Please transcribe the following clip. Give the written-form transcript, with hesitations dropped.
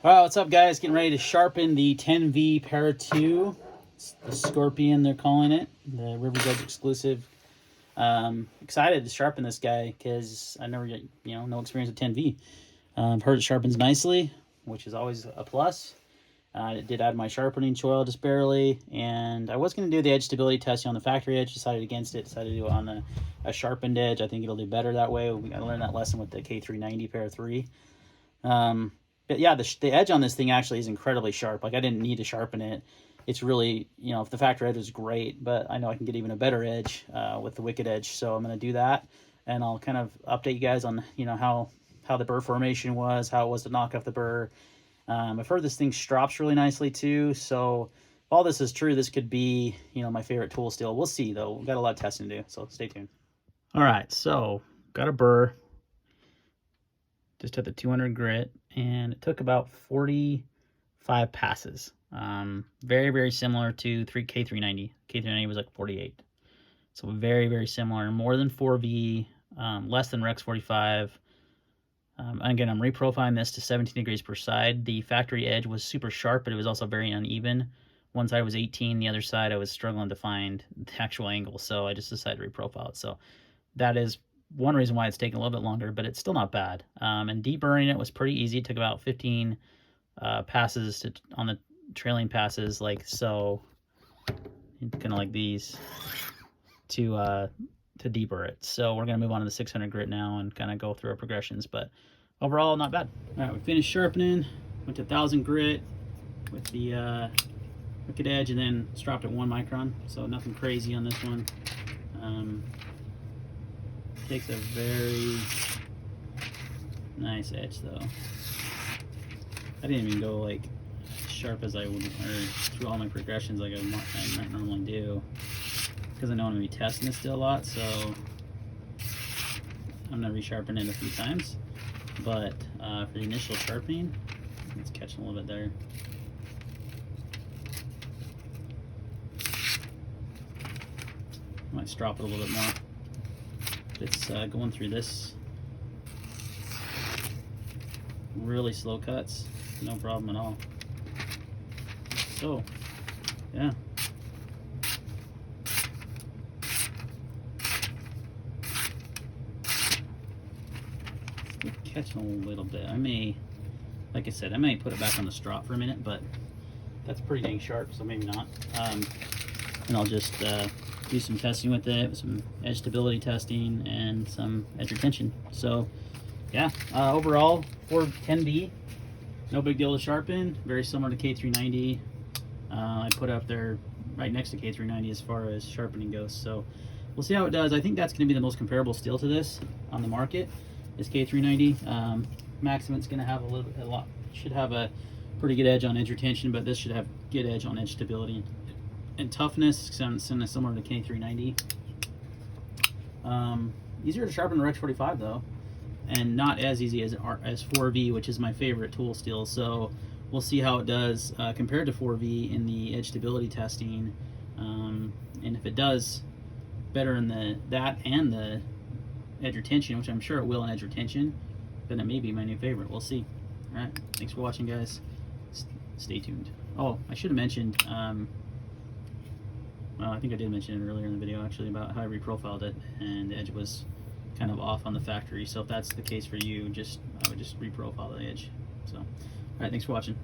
All right, what's up, guys? Getting ready to sharpen the 10V Para 2. It's the Scorpion, they're calling it, the River's Edge exclusive. Excited to sharpen this guy because I never get, no experience with 10V. I've heard it sharpens nicely, which is always a plus. It did add my sharpening choil just barely, and I was going to do the edge stability testing on the factory edge, decided against it, decided to do it on a sharpened edge. I think it'll do better that way. I learned that lesson with the K390 Para 3. But yeah, the edge on this thing actually is incredibly sharp. Like, I didn't need to sharpen it. It's really, if the factory edge was great, but I know I can get even a better edge with the Wicked Edge. So I'm going to do that, and I'll kind of update you guys on, how the burr formation was, how it was to knock off the burr. I've heard this thing strops really nicely too. So if all this is true, this could be, my favorite tool steel. We'll see though. We've got a lot of testing to do, so stay tuned. All right, so got a burr. Just at the 200 grit, and it took about 45 passes. Very, very similar to K390. K390 was like 48. So very, very similar. More than 4V, less than Rex 45. Again, I'm reprofiling this to 17 degrees per side. The factory edge was super sharp, but it was also very uneven. One side was 18, the other side I was struggling to find the actual angle, so I just decided to reprofile it. So that is one reason why it's taking a little bit longer, but it's still not bad. And deburring it was pretty easy. It took about 15 passes on the trailing passes, like so, kind of like these, to deburr it. So we're gonna move on to the 600 grit now and kind of go through our progressions, but overall not bad. All right, we finished sharpening, went to 1000 grit with the Wicked Edge, and then stropped at 1 micron, so nothing crazy on this one. Takes a very nice edge though. I didn't even go like sharp as I would, or through all my progressions like I might normally do, because I know I'm gonna be testing this still a lot, so I'm gonna resharpen it a few times. But for the initial sharpening, it's catching a little bit there. I might strop it a little bit more. It's going through this really slow cuts, no problem at all. So yeah, still catching a little bit. I may, like I said, I may put it back on the strop for a minute, but that's pretty dang sharp, so maybe not. And I'll just do some testing with it, some edge stability testing and some edge retention. So yeah, overall for 10V, no big deal to sharpen, very similar to K390. I put it up there right next to K390 as far as sharpening goes, so we'll see how it does. I think that's going to be the most comparable steel to this on the market, is K390. Maximent's going to have should have a pretty good edge on edge retention, but this should have good edge on edge stability and toughness, similar to K390. Easier to sharpen the Rex 45 though, and not as easy as 4V, which is my favorite tool steel. So we'll see how it does compared to 4V in the edge stability testing, and if it does better in that and the edge retention, which I'm sure it will in edge retention, then it may be my new favorite. We'll see. All right, thanks for watching, guys. Stay tuned. Oh, I should have mentioned, well, I think I did mention it earlier in the video actually, about how I reprofiled it, and the edge was kind of off on the factory. So if that's the case for you, I would just reprofile the edge. So, all right, thanks for watching.